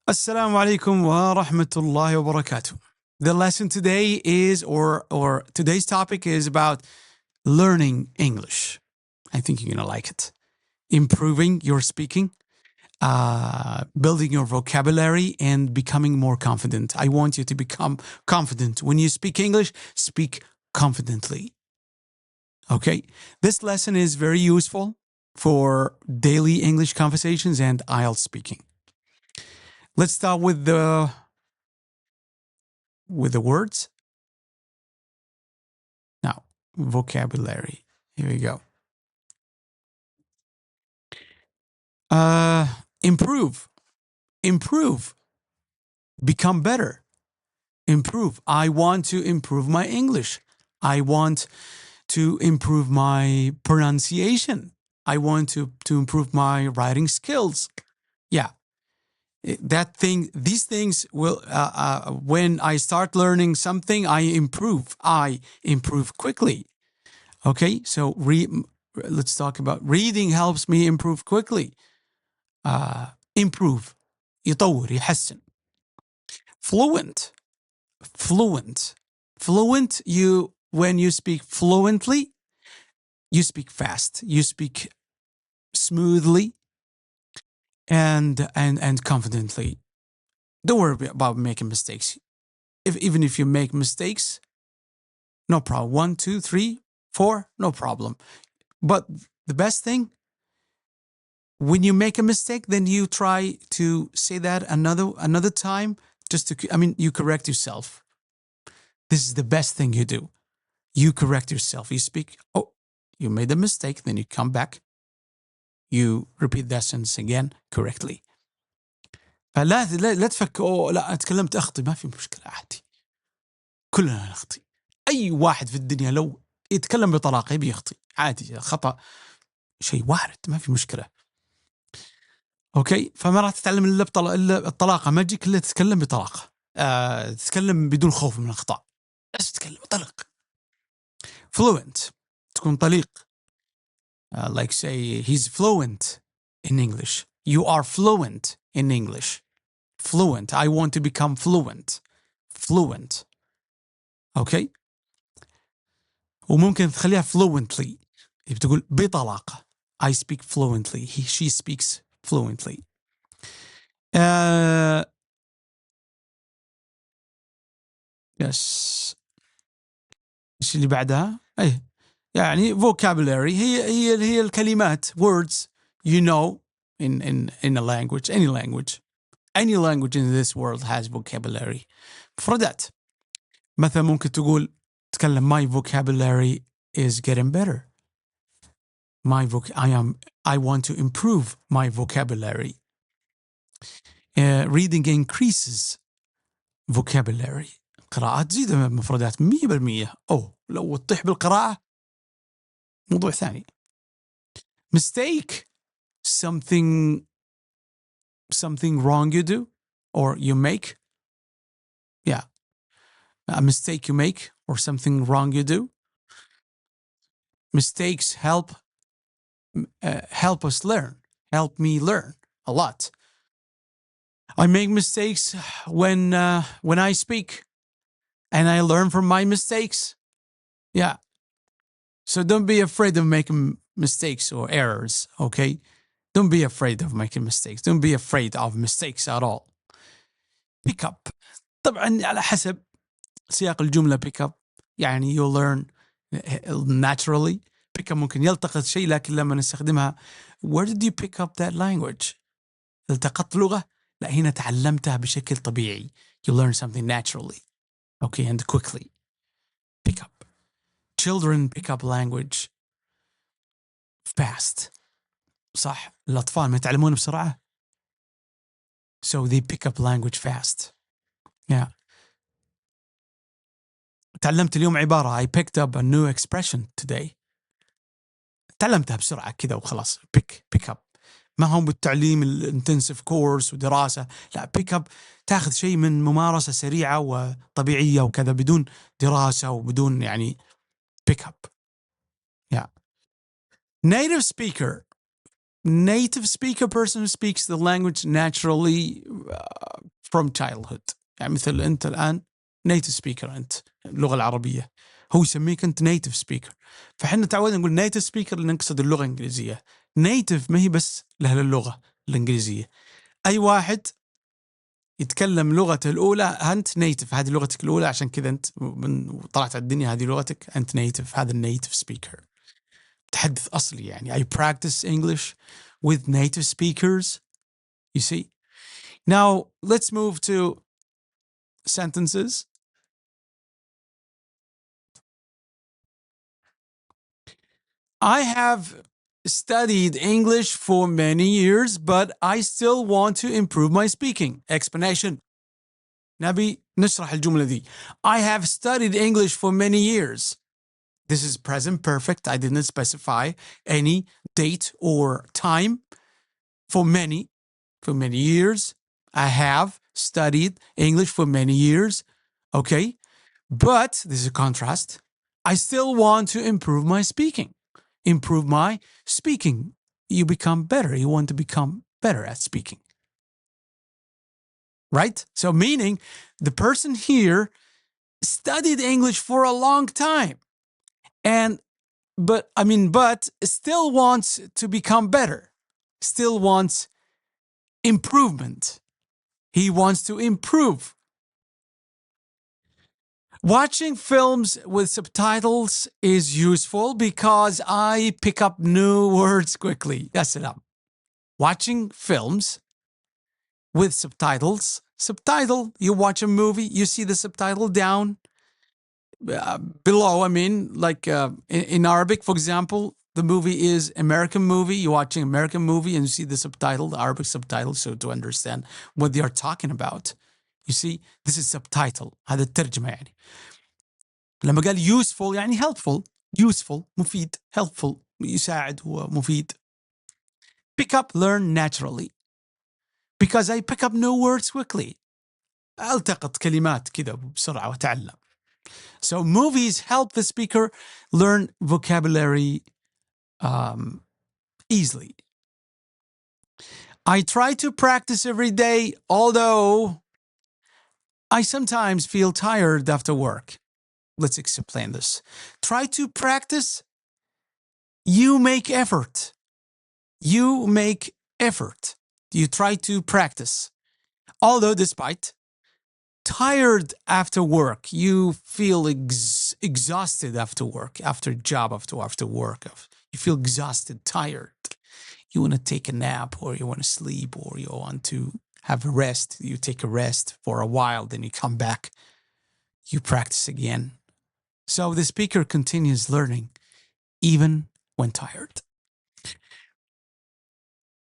Assalamu alaikum wa rahmatullahi wa barakatuh. The lesson today is, or today's topic is about learning English. I think you're going to like it. Improving your speaking, building your vocabulary, and becoming more confident. I want you to become confident. When you speak English, speak confidently. Okay? This lesson is very useful for daily English conversations and IELTS speaking. Let's start with the words. Now, vocabulary. Here we go. Improve. Improve. Become better. Improve. I want to improve my English. I want to improve my pronunciation. I want to improve my writing skills. Yeah. These things will, when I start learning something, I improve. I improve quickly. Okay, so let's talk about reading helps me improve quickly. Improve. يطور يحسن. Fluent. Fluent. Fluent, when you speak fluently, you speak fast. You speak smoothly and confidently. Don't worry about making mistakes. Even if you make mistakes, no problem. 1, 2, 3, 4, no problem. But the best thing, when you make a mistake, then you try to say that another time, you correct yourself. This is the best thing you do. You correct yourself. You speak, you made a mistake, then you come back, you repeat that sentence again correctly. فلا تفكر لا اتكلمت اخطي، ما في مشكلة عادي. كلنا نخطي. اي واحد في الدنيا لو يتكلم بطلاقة يبي يخطي عادي، خطأ شيء وارد، ما في مشكلة. اوكي، فما راح تتعلم الا الطلاقة، ما تجيك الا تتكلم بطلاقة. تتكلم بدون خوف من الاخطاء، بس تتكلم طلق. Fluent. تكون طليق. Like say he's fluent in English. You are fluent in English. Fluent. I want to become fluent. Fluent. Okay. وممكن تخليها fluently. بتقول بطلاقة. I speak fluently. She speaks fluently. Yes. ايش اللي بعدها؟ يعني vocabulary هي الكلمات, words you know in a language, any language in this world has vocabulary. مفردات. مثلا ممكن تكلم my vocabulary is getting better. I want to improve my vocabulary. Reading increases vocabulary. قراءة تزيد مفردات 100%. لو تطيح بالقراءة موضوع ثاني. Mistake. Something wrong you do or you make. Yeah. A mistake you make or something wrong you do. Mistakes help us learn. Help me learn a lot. I make mistakes when I speak, and I learn from my mistakes. Yeah. So don't be afraid of making mistakes or errors, okay? Don't be afraid of making mistakes. Don't be afraid of mistakes at all. Pick up. طبعا على حسب سياق الجملة. pick up يعني you learn naturally. pick up ممكن يلتقط شيء، لكن لما نستخدمها where did you pick up that language؟ التقطت لغة؟ لا، هنا تعلمتها بشكل طبيعي. You learn something naturally. Okay, and quickly. Pick up. Children pick up language fast. صح، الأطفال ما يتعلمون بسرعة. So they pick up language fast. Yeah. تعلمت اليوم عبارة I picked up a new expression today. تعلمتها بسرعة كذا وخلاص. pick up. ما هو بالتعليم الانتنسيف كورس ودراسة، لا. pick up تاخذ شيء من ممارسة سريعة وطبيعية وكذا، بدون دراسة وبدون يعني pick up. Yeah. Native speaker. Native speaker, person who speaks the language naturally, from childhood. يعني مثل أنت الآن native speaker، أنت اللغة العربية، هو يسميك أنت native speaker. فحنا تعودنا نقول native speaker لنقصد اللغة الإنجليزية. native ما هي بس لأهل اللغة الإنجليزية، أي واحد يتكلم لغته الأولى أنت native، هذه لغتك الأولى، عشان كذا أنت طلعت على الدنيا هذه لغتك، أنت native، هذا native speaker، متحدث أصلي يعني. I practice English with native speakers, you see. Now let's move to sentences. I have studied English for many years, but I still want to improve my speaking. Explanation. نبي نشرح الجملة دي. I have studied English for many years. This is present perfect. I didn't specify any date or time. For many years. I have studied English for many years. Okay. But this is a contrast. I still want to improve my speaking. Improve my speaking. You become better. You want to become better at speaking. Right? So meaning the person here studied English for a long time but still wants to become better. Still wants improvement. He wants to improve. Watching films with subtitles is useful because I pick up new words quickly. Yes, it up. Watching films with subtitles. Subtitle, you watch a movie, you see the subtitle down below. I mean, like in Arabic, for example, the movie is American movie. You're watching American movie and you see the subtitle, the Arabic subtitle, so to understand what they are talking about. You see, this is subtitle. هذا الترجمة يعني. لما قال useful يعني helpful. Useful, مفيد, helpful, يساعد ومفيد. Pick up, learn naturally. Because I pick up new words quickly. ألتقط كلمات كذا بسرعة وأتعلم. So movies help the speaker learn vocabulary easily. I try to practice every day, although I sometimes feel tired after work. Let's explain this. Try to practice. You make effort. You make effort. You try to practice. Although despite tired after work, you feel exhausted after work, after job, after work. You feel exhausted, tired. You want to take a nap, or you want to sleep, or you want to have a rest. You take a rest for a while, then you come back. You practice again. So the speaker continues learning even when tired.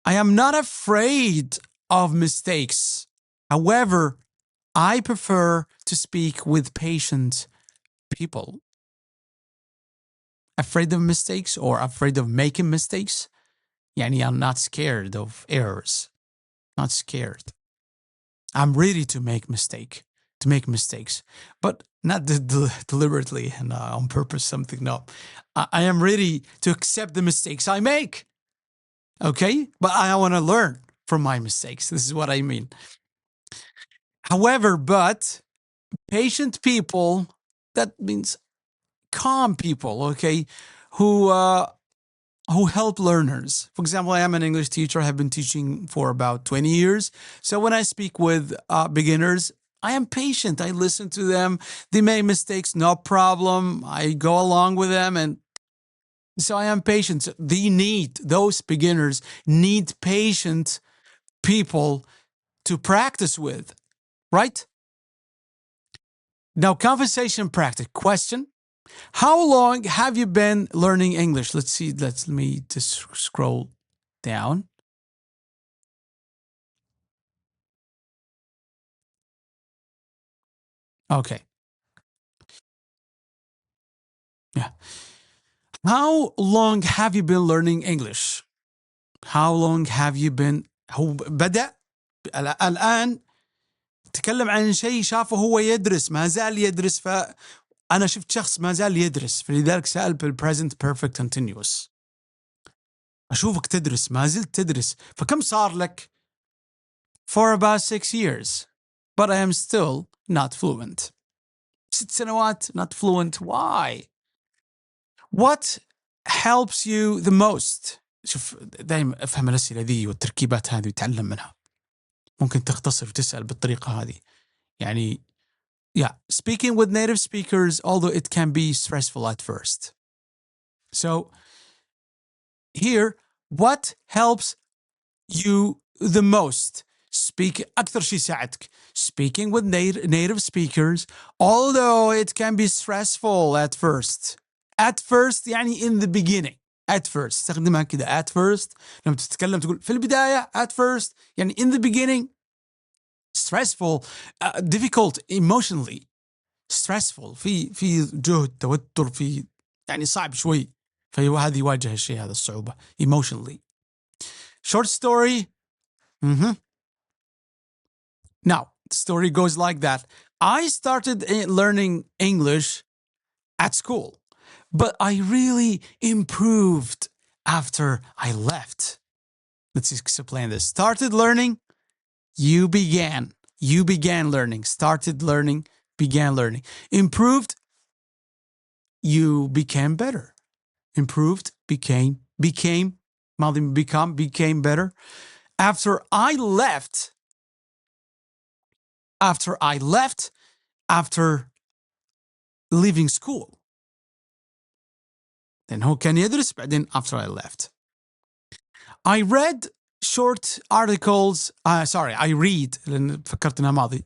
I am not afraid of mistakes. However, I prefer to speak with patient people. Afraid of mistakes or afraid of making mistakes? Yani I'm not scared of errors. Not scared. I'm ready to make mistakes, but not deliberately and on purpose something. No, I am ready to accept the mistakes I make. Okay, but I want to learn from my mistakes. This is what I mean. However, but patient people, that means calm people, okay, who help learners. For example, I am an English teacher. I have been teaching for about 20 years. So when I speak with beginners, I am patient. I listen to them. They make mistakes, no problem. I go along with them. And so I am patient. Those beginners need patient people to practice with, right? Now, conversation practice. Question. How long have you been learning English? Let's see. Let me just scroll down. Okay. Yeah. How long have you been learning English? How long have you been هو بدأ الآن تكلم عن شيء شافه هو يدرس ما زال يدرس فأنا شفت شخص ما زال يدرس فلذلك سأل بالpresent perfect continuous أشوفك تدرس ما زلت تدرس فكم صار لك for about 6 years but I am still not fluent. 6 سنوات not fluent. Why? What helps you the most? شوف دائما افهم الأسئلة ذي والتركيبات هذه وتعلم منها. ممكن تختصر وتسأل بالطريقة هذه. يعني yeah, speaking with native speakers, although it can be stressful at first. So here, what helps you the most? أكثر شيء يساعدك. Speaking with native speakers, although it can be stressful at first. At first يعني in the beginning. At first استخدمها كده. At first لما تتكلم تقول في البداية. At first يعني in the beginning. Stressful, difficult emotionally. Stressful في جهد توتر في يعني صعب شوي. فهذه يواجه الشيء هذا الصعوبة emotionally. Short story. Now, the story goes like that. I started learning English at school, but I really improved after I left. Let's explain this. Started learning, you began learning. Started learning, began learning. Improved, you became better. Improved, became better. After I left, after leaving school. Then هو كان يدرس بعدين after I left. I read short articles. I read لأن فكرت إنها ماضي.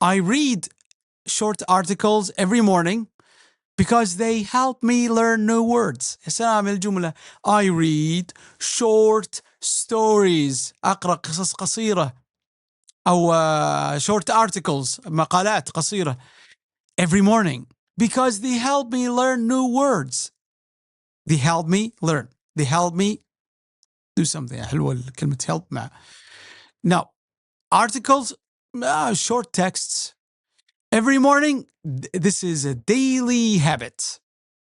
I read short articles every morning because they help me learn new words. يا سلام الجملة. I read short stories. أقرأ قصص قصيرة أو short articles مقالات قصيرة every morning because they help me learn new words. They help me learn. They help me do something. حلوة كلمة help مع. Now, articles, short texts. Every morning, this is a daily habit.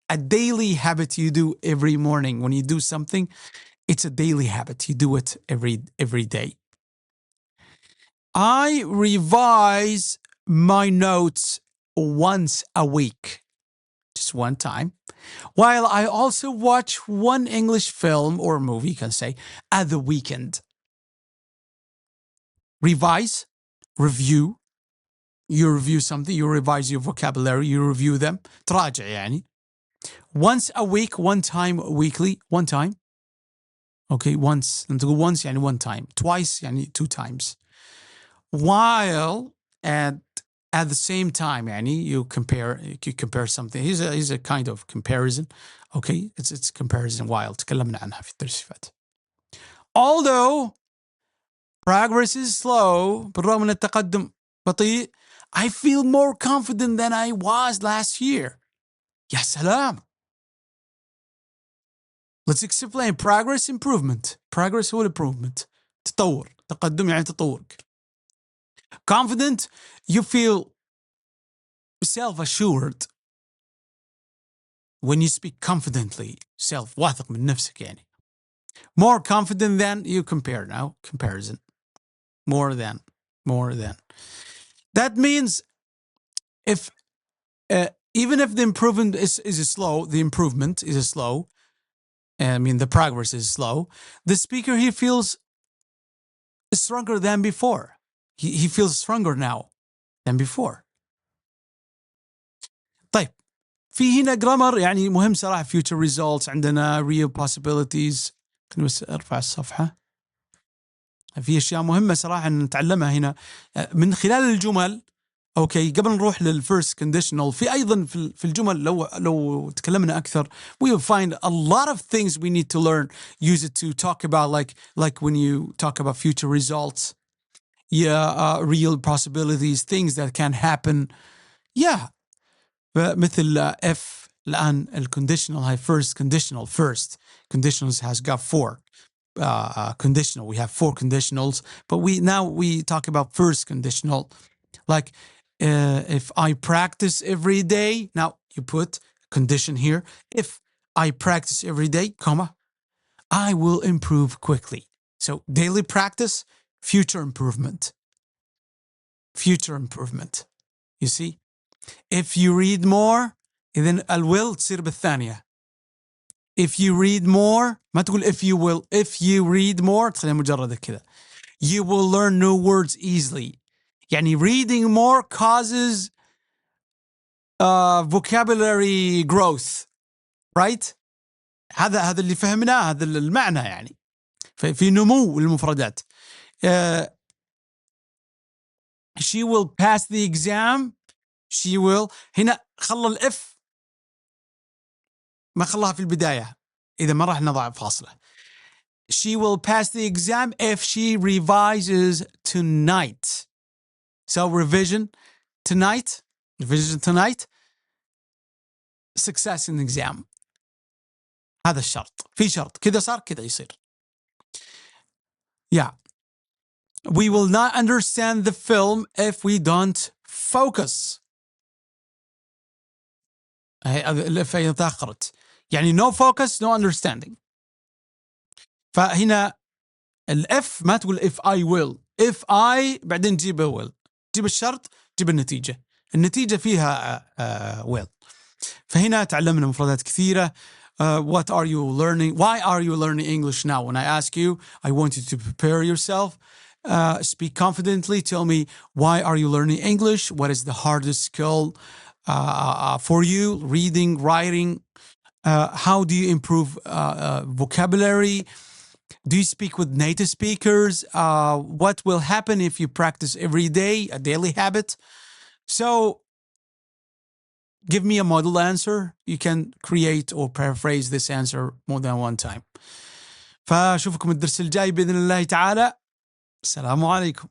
A daily habit you do every morning. When you do something, it's a daily habit. You do it every day. I revise my notes once a week. Just one time. While I also watch one English film or movie, you can say, at the weekend. Revise, review. You review something, you revise your vocabulary, you review them. تراجع يعني. Once a week, one time weekly, one time. Okay, once. لما تقول once يعني one time. Twice يعني two times. While at the same time يعني you compare something. Here's a kind of comparison. Okay, it's comparison while تكلمنا عنها في الدرس اللي فات. Although progress is slow, بالرغم من التقدم بطيء, I feel more confident than I was last year. يا سلام. Let's explain progress, improvement. Progress هو improvement. تطور. تقدم يعني تطورك. Confident, you feel self-assured. When you speak confidently, واثق من نفسك يعني. More confident than, you compare now, comparison. More than. That means if even if the improvement is slow, the improvement is slow. I mean, the progress is slow. The speaker, he feels stronger than before. He feels stronger now than before. طيب في هنا grammar يعني مهم صراحة. future results عندنا real possibilities. خليني بس أرفع الصفحة. في أشياء مهمة صراحة نتعلمها هنا من خلال الجمل. اوكي قبل نروح للفيرست كونديشنال في ايضا في الجمل لو تكلمنا اكثر we will find a lot of things we need to learn. Use it to talk about like when you talk about future results. Real possibilities, things that can happen. مثل if الان الكونديشنال هاي first conditionals has got four conditional. We have four conditionals, but we talk about first conditional. Like if I practice every day, now you put condition here. If I practice every day, comma, I will improve quickly. So daily practice, future improvement. future improvement. You see? If you read more, إذن الwill تصير بالثانية. If you read more, ما تقول if you will. If you read more تخليها مجرد كذا. You will learn new words easily. يعني reading more causes vocabulary growth. Right? هذا اللي فهمناه، هذا المعنى يعني. في نمو المفردات. She will pass the exam. She will. هنا خلى الإف ما خلاها في البداية إذا ما راح نضع فاصلة. She will pass the exam if she revises tonight. So revision tonight. Success in the exam. هذا الشرط. في شرط كذا صار كذا يصير. Yeah. We will not understand the film if we don't focus. الإف تأخرت. يعني no focus, no understanding. فهنا الإف ما تقول if I will. If I بعدين تجيب will. تجيب الشرط تجيب النتيجة. النتيجة فيها will. فهنا تعلمنا مفردات كثيرة. What are you learning? Why are you learning English now? When I ask you, I want you to prepare yourself. Speak confidently. Tell me, why are you learning English? What is the hardest skill for you? Reading, writing. How do you improve vocabulary? Do you speak with native speakers? What will happen if you practice every day, a daily habit? So give me a model answer. You can create or paraphrase this answer more than one time. فأشوفكم الدرس الجاي بإذن الله تعالى. السلام عليكم.